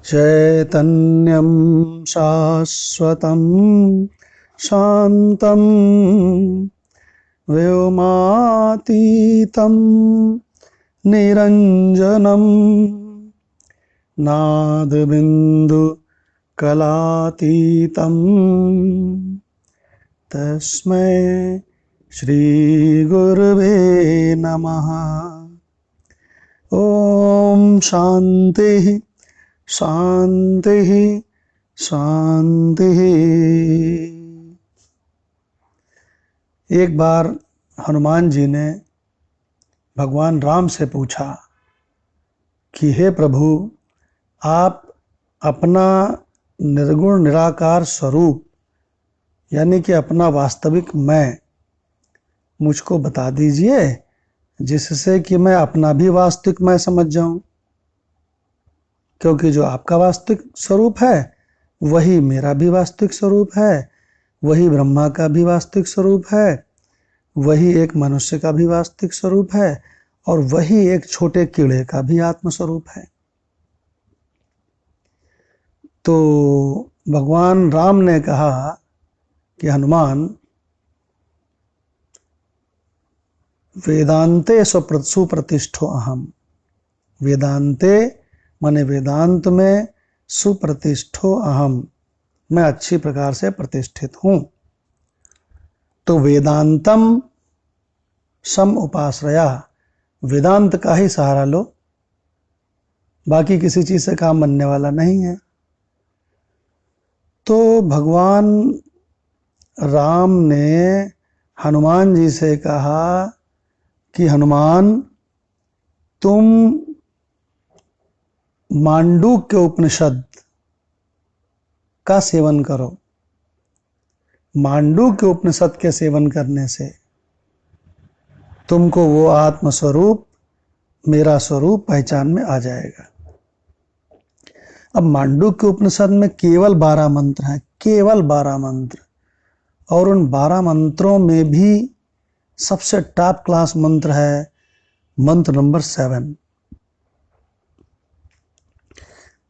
चैतन्यं शाश्वतं शान्तं व्योमातीतं निरञ्जनं नादबिन्दु कलातीतं तस्मै श्रीगुरुवे नमः। ओम शांति शांति शांति। एक बार हनुमान जी ने भगवान राम से पूछा कि हे प्रभु, आप अपना निर्गुण निराकार स्वरूप यानी कि अपना वास्तविक मैं मुझको बता दीजिए, जिससे कि मैं अपना भी वास्तविक मैं समझ जाऊं। क्योंकि जो आपका वास्तविक स्वरूप है वही मेरा भी वास्तविक स्वरूप है, वही ब्रह्मा का भी वास्तविक स्वरूप है, वही एक मनुष्य का भी वास्तविक स्वरूप है, और वही एक छोटे कीड़े का भी आत्म स्वरूप है। तो भगवान राम ने कहा कि हनुमान, वेदांते सुप्रतिष्ठो अहम। वेदांते माने वेदांत में, सुप्रतिष्ठो अहम, मैं अच्छी प्रकार से प्रतिष्ठित हूं। तो वेदांतम सम उपाश्रया, वेदांत का ही सहारा लो, बाकी किसी चीज से काम बनने वाला नहीं है। तो भगवान राम ने हनुमान जी से कहा कि हनुमान, तुम मांडूक्य उपनिषद का सेवन करो। मांडूक्य उपनिषद के सेवन करने से तुमको वो आत्म स्वरूप, मेरा स्वरूप पहचान में आ जाएगा। अब मांडूक्य उपनिषद में केवल 12 मंत्र हैं, केवल 12 मंत्र, और उन 12 मंत्रों में भी सबसे टॉप क्लास मंत्र है मंत्र नंबर 7।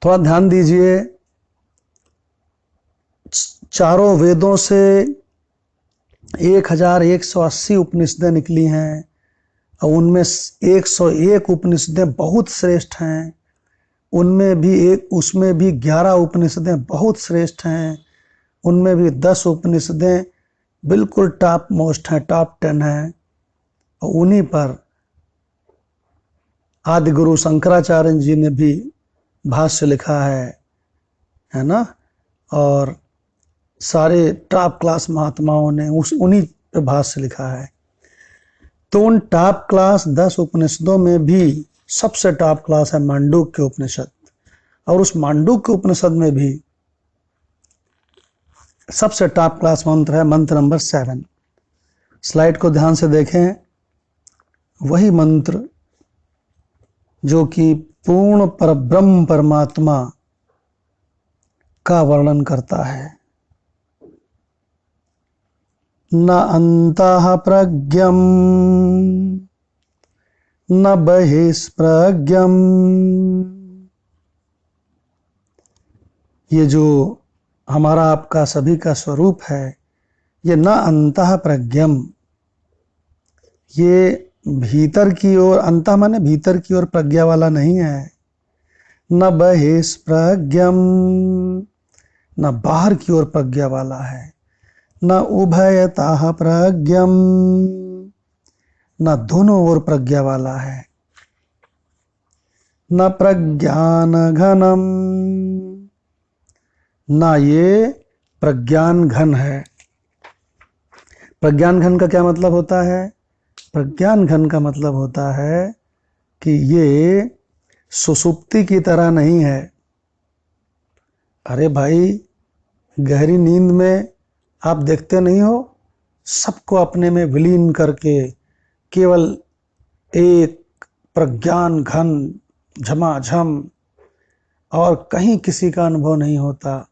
थोड़ा ध्यान दीजिए, चारों वेदों से 1180 उपनिषदें निकली हैं, और उनमें 101 उपनिषदें बहुत श्रेष्ठ हैं। उसमें भी 11 उपनिषदें बहुत श्रेष्ठ हैं। उनमें भी 10 उपनिषदें बिल्कुल टॉप मोस्ट हैं, टॉप 10 हैं। और उन्हीं पर आदि गुरु शंकराचार्य जी ने भी भाष्य लिखा है ना, और सारे टॉप क्लास महात्माओं ने उन्हीं पे भाष्य लिखा है। तो उन टॉप क्लास 10 उपनिषदों में भी सबसे टॉप क्लास है मांडूक्य उपनिषद, और उस मांडूक्य उपनिषद में भी सबसे टॉप क्लास मंत्र है मंत्र नंबर 7। स्लाइड को ध्यान से देखें, वही मंत्र जो कि पूर्ण परब्रह्म परमात्मा का वर्णन करता है। न अंतः प्रज्ञम न बहिष्प्रज्ञम। ये जो हमारा आपका सभी का स्वरूप है, ये न अंतः प्रज्ञम, ये भीतर की ओर, अंतः माने भीतर की ओर प्रज्ञा वाला नहीं है। न बहिष्प्रज्ञम, न बाहर की ओर प्रज्ञा वाला है। न उभयतः प्रज्ञम, न दोनों ओर प्रज्ञा वाला है। न प्रज्ञान घनम, ना ये प्रज्ञान घन है। प्रज्ञान घन का क्या मतलब होता है? प्रज्ञान घन का मतलब होता है कि ये सुसुप्ति की तरह नहीं है। अरे भाई, गहरी नींद में आप देखते नहीं हो, सबको अपने में विलीन करके केवल एक प्रज्ञान घन झमाझम, और कहीं किसी का अनुभव नहीं होता,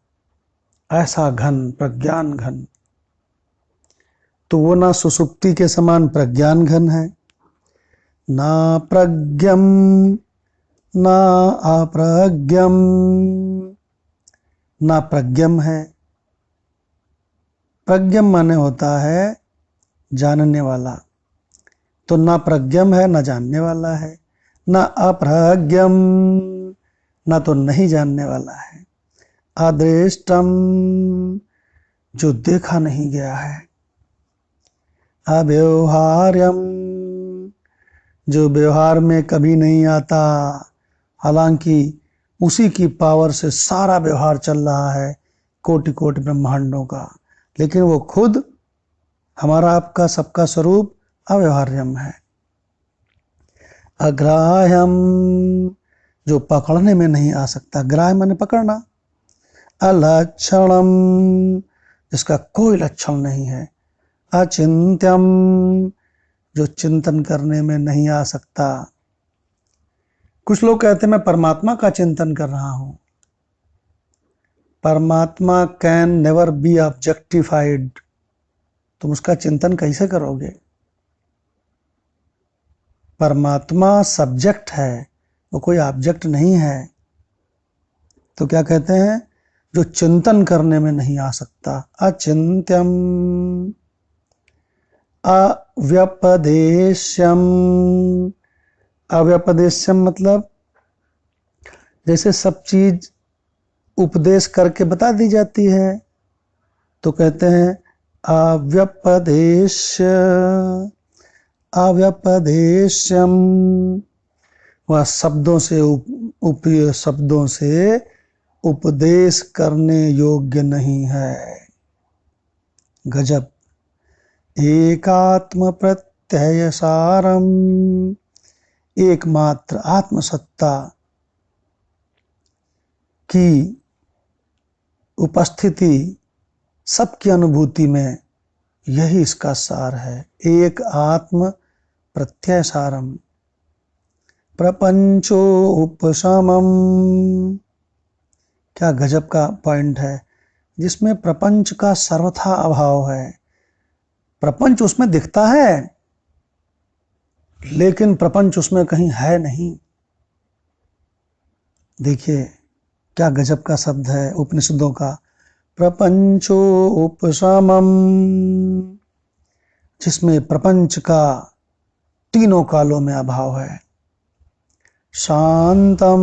ऐसा घन प्रज्ञान घन। तो वो ना सुसुप्ति के समान प्रज्ञान घन है, ना प्रज्ञम ना अप्रज्ञम, ना प्रज्ञम है। प्रज्ञम माने होता है जानने वाला, तो ना प्रज्ञम है ना जानने वाला है, ना अप्रज्ञम ना तो नहीं जानने वाला है, अदृष्टम जो देखा नहीं गया है, अव्यवहार्यम जो व्यवहार में कभी नहीं आता, हालांकि उसी की पावर से सारा व्यवहार चल रहा है कोटि कोटि ब्रह्मांडों का, लेकिन वो खुद हमारा आपका सबका स्वरूप अव्यवहार्यम है। अग्राह्यम जो पकड़ने में नहीं आ सकता, ग्राह्य माने पकड़ना। अलक्षणम जिसका कोई लक्षण नहीं है। अचिंत्यम जो चिंतन करने में नहीं आ सकता। कुछ लोग कहते हैं मैं परमात्मा का चिंतन कर रहा हूं। परमात्मा कैन नेवर बी ऑब्जेक्टिफाइड, तुम उसका चिंतन कैसे करोगे? परमात्मा सब्जेक्ट है, वो कोई ऑब्जेक्ट नहीं है। तो क्या कहते हैं? जो चिंतन करने में नहीं आ सकता। अचिंत्यम अव्यपदेश्यम। अव्यपदेश्यम मतलब जैसे सब चीज उपदेश करके बता दी जाती है, तो कहते हैं अव्यपदेश्य। अव्यपदेश्यम वह शब्दों से उपदेश करने योग्य नहीं है। गजब। एकात्म प्रत्यय सारम एकमात्र आत्मसत्ता की उपस्थिति सबकी अनुभूति में, यही इसका सार है। एक आत्म प्रत्यय सारम प्रपंचो उपशमम। क्या गजब का पॉइंट है, जिसमें प्रपंच का सर्वथा अभाव है। प्रपंच उसमें दिखता है, लेकिन प्रपंच उसमें कहीं है नहीं। देखिए क्या गजब का शब्द है उपनिषदों का। प्रपंचो उपशमम, जिसमें प्रपंच का तीनों कालों में अभाव है। शांतम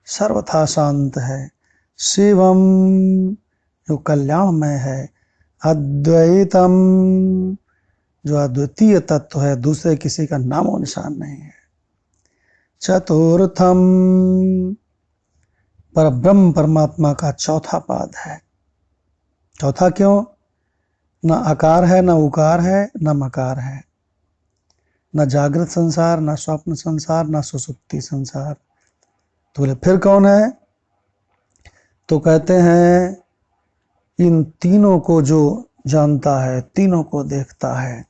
सर्वथा शांत है। शिवम जो कल्याणमय है। अद्वैतम जो अद्वितीय तत्व है, दूसरे किसी का नामो निशान नहीं है। चतुर्थम पर ब्रह्म परमात्मा का चौथा पाद है। चौथा क्यों? न आकार है, न उकार है, न मकार है, न जागृत संसार, न स्वप्न संसार, न सुसुप्ति संसार। तो बोले फिर कौन है? तो कहते हैं इन तीनों को जो जानता है, तीनों को देखता है।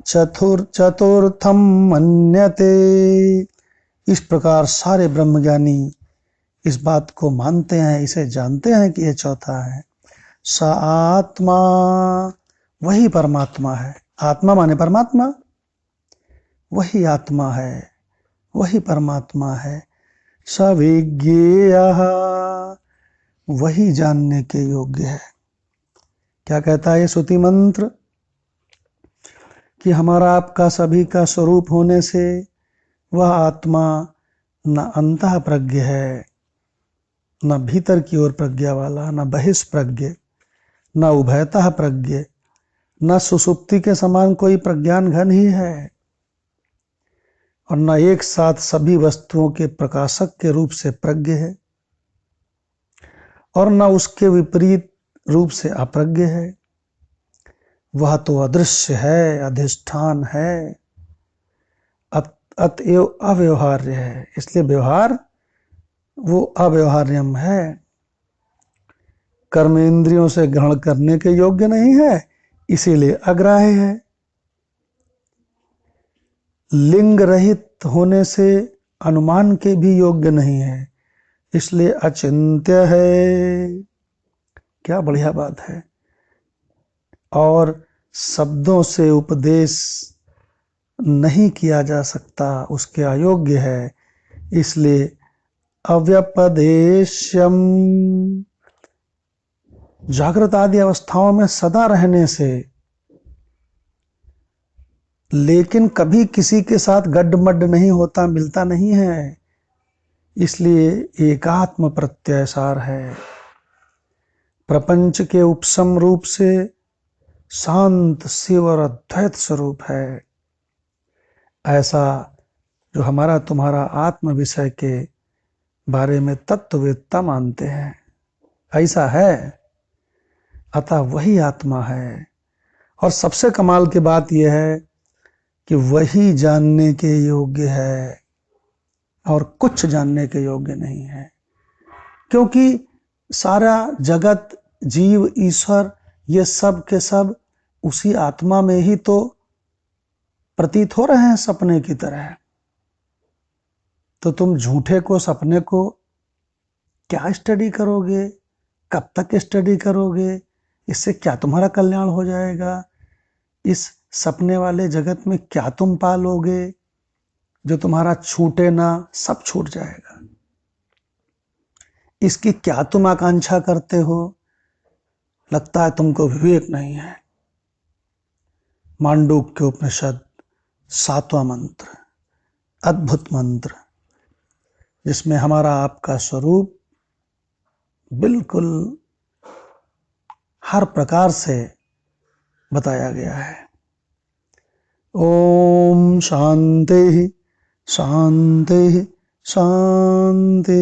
चतुर्थम मन्यते, इस प्रकार सारे ब्रह्मज्ञानी इस बात को मानते हैं, इसे जानते हैं कि यह चौथा है। स आत्मा वही परमात्मा है। आत्मा माने परमात्मा, वही आत्मा है, वही परमात्मा है। सविज्ञेयः वही जानने के योग्य है। क्या कहता है ये श्रुति मंत्र? कि हमारा आपका सभी का स्वरूप होने से वह आत्मा न अंतः प्रज्ञ है, न भीतर की ओर प्रज्ञा वाला, न बहिष्प्रज्ञ, न उभयतः प्रज्ञ, न सुसुप्ति के समान कोई प्रज्ञान घन ही है, और न एक साथ सभी वस्तुओं के प्रकाशक के रूप से प्रज्ञ है, और न उसके विपरीत रूप से अप्रज्ञ है। वह तो अदृश्य है, अधिष्ठान है, अतएव अव्यवहार्य है। इसलिए व्यवहार वो अव्यवहार्यम है, कर्मेंद्रियों से ग्रहण करने के योग्य नहीं है, इसीलिए अग्राह्य है। लिंग रहित होने से अनुमान के भी योग्य नहीं है, इसलिए अचिंत्य है। क्या बढ़िया बात है। और शब्दों से उपदेश नहीं किया जा सकता, उसके अयोग्य है, इसलिए अव्यपदेश्यम, जागृत आदि अवस्थाओं में सदा रहने से, लेकिन कभी किसी के साथ गड्ढमड्ढ नहीं होता, मिलता नहीं है, इसलिए एकात्म प्रत्ययसार है। प्रपंच के उपसम रूप से शांत शिव और अद्वैत स्वरूप है। ऐसा जो हमारा तुम्हारा आत्म विषय के बारे में तत्ववेत्ता मानते हैं, ऐसा है। अतः वही आत्मा है। और सबसे कमाल की बात यह है कि वही जानने के योग्य है और कुछ जानने के योग्य नहीं है, क्योंकि सारा जगत, जीव, ईश्वर, ये सब के सब उसी आत्मा में ही तो प्रतीत हो रहे हैं सपने की तरह। तो तुम झूठे को, सपने को क्या स्टडी करोगे? कब तक स्टडी करोगे? इससे क्या तुम्हारा कल्याण हो जाएगा? इस सपने वाले जगत में क्या तुम पालोगे? जो तुम्हारा छूटे ना, सब छूट जाएगा। इसकी क्या तुम आकांक्षा करते हो? लगता है तुमको विवेक नहीं है। मांडूक्य उपनिषद 7वां मंत्र, अद्भुत मंत्र, जिसमें हमारा आपका स्वरूप बिल्कुल हर प्रकार से बताया गया है। ओम शांति शांति शांति।